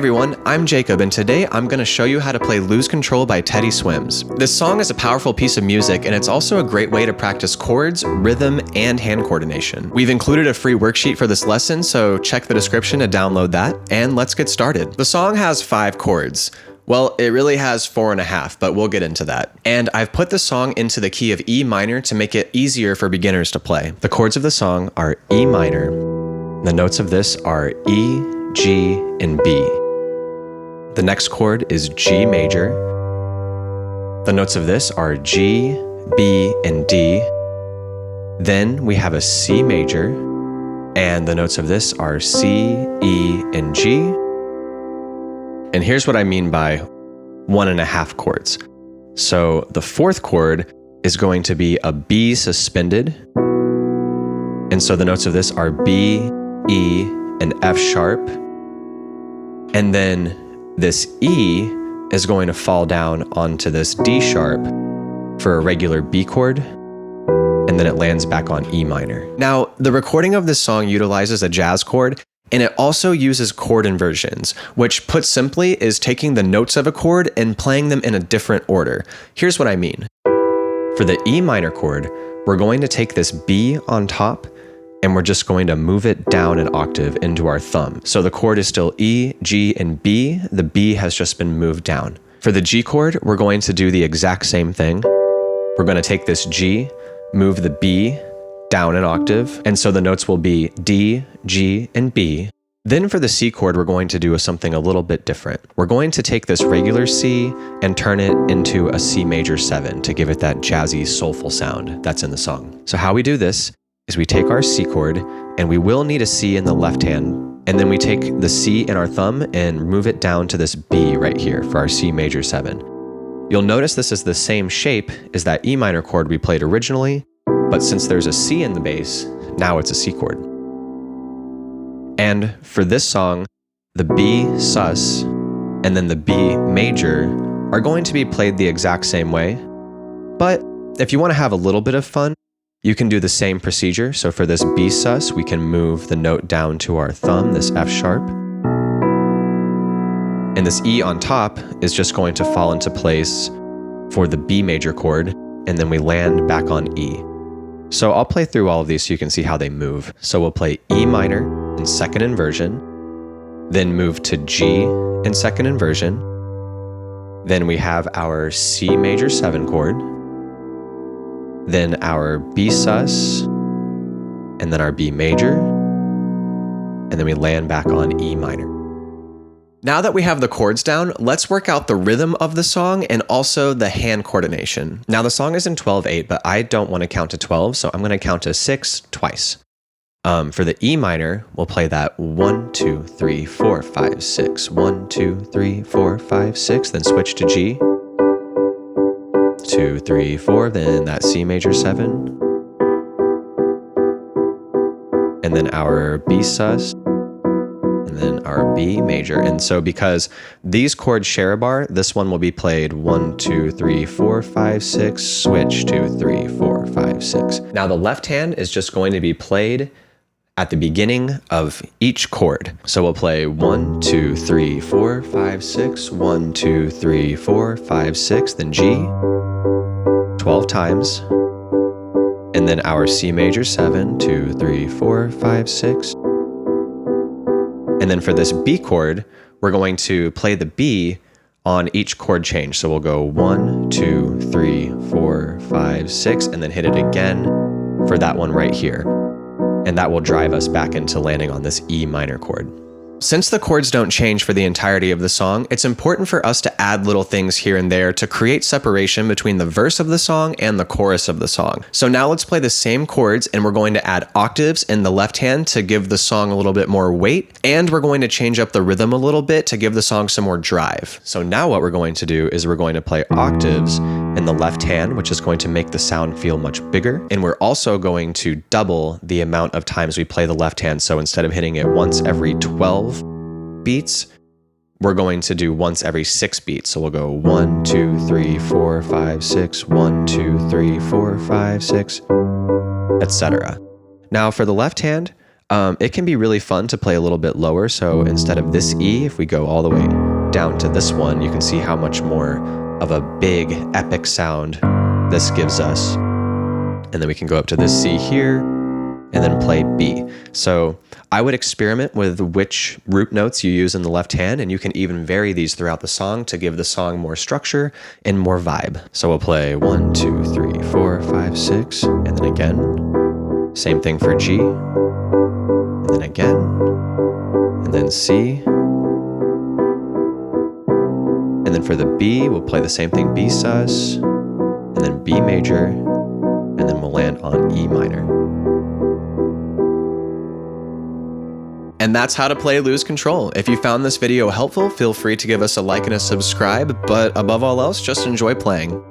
everyone, I'm Jacob, and today I'm going to show you how to play Lose Control by Teddy Swims. This song is a powerful piece of music, and it's also a great way to practice chords, rhythm, and hand coordination. We've included a free worksheet for this lesson, so check the description to download that, and let's get started. The song has 5 chords. Well, it really has 4.5, but we'll get into that. And I've put the song into the key of E minor to make it easier for beginners to play. The chords of the song are E minor. The notes of this are E, G, and B. The next chord is G major. The notes of this are G, B, and D. Then we have a C major, and the notes of this are C, E, and G. And here's what I mean by 1.5 chords. So the 4th chord is going to be a B suspended. And so the notes of this are B, E, and F sharp. And then this E is going to fall down onto this D sharp for a regular B chord, and then it lands back on E minor. Now, the recording of this song utilizes a jazz chord, and it also uses chord inversions, which put simply is taking the notes of a chord and playing them in a different order. Here's what I mean. For the E minor chord, we're going to take this B on top, and we're just going to move it down an octave into our thumb. So the chord is still E, G, and B. The B has just been moved down. For the G chord, we're going to do the exact same thing. We're going to take this G, move the B down an octave, and so the notes will be D, G, and B. Then for the C chord, we're going to do something a little bit different. We're going to take this regular C and turn it into a C major 7 to give it that jazzy, soulful sound that's in the song. So how we do this is we take our C chord, and we will need a C in the left hand, and then we take the C in our thumb and move it down to this B right here for our C major 7. You'll notice this is the same shape as that E minor chord we played originally, but since there's a C in the bass, now it's a C chord. And for this song, the B sus and then the B major are going to be played the exact same way, but if you want to have a little bit of fun, you can do the same procedure. So for this B sus, we can move the note down to our thumb, this F sharp. And this E on top is just going to fall into place for the B major chord, and then we land back on E. So I'll play through all of these so you can see how they move. So we'll play E minor in second inversion, then move to G in second inversion. Then we have our C major 7 chord, then our B sus, and then our B major, and then we land back on E minor. Now that we have the chords down, let's work out the rhythm of the song and also the hand coordination. Now the song is in 12/8, but I don't want to count to 12, so I'm going to count to 6 twice. For the E minor, we'll play that 1, 2, 3, 4, 5, 6, 1, 2, 3, 4, 5, 6, then switch to G. 2, 3, 4, then that C major 7, and then our B sus, and then our B major. And so because these chords share a bar, this one will be played 1, 2, 3, 4, 5, 6, switch 2, 3, 4, 5, 6. Now the left hand is just going to be played at the beginning of each chord. So we'll play 1, 2, 3, 4, 5, 6, 1, 2, 3, 4, 5, 6, then G 12 times, and then our C major 7, 2, 3, 4, 5, 6. And then for this B chord, we're going to play the B on each chord change. So we'll go 1, 2, 3, 4, 5, 6, and then hit it again for that one right here. And that will drive us back into landing on this E minor chord. Since the chords don't change for the entirety of the song, it's important for us to add little things here and there to create separation between the verse of the song and the chorus of the song. So now let's play the same chords, and we're going to add octaves in the left hand to give the song a little bit more weight, and we're going to change up the rhythm a little bit to give the song some more drive. So now what we're going to do is we're going to play octaves in the left hand, which is going to make the sound feel much bigger, and we're also going to double the amount of times we play the left hand. So instead of hitting it once every 12 beats, we're going to do once every 6 beats. So we'll go 1, 2, 3, 4, 5, 6, 1, 2, 3, 4, 5, 6, etc. Now for the left hand, It can be really fun to play a little bit lower. So instead of this E, if we go all the way down to this one, you can see how much more of a big epic sound this gives us. And then we can go up to this C here and then play B. So I would experiment with which root notes you use in the left hand, and you can even vary these throughout the song to give the song more structure and more vibe. So we'll play 1, 2, 3, 4, 5, 6, and then again. Same thing for G, and then again, and then C. And then for the B, we'll play the same thing, B sus, and then B major, and then we'll land on E minor. And that's how to play Lose Control. If you found this video helpful, feel free to give us a like and a subscribe, but above all else, just enjoy playing.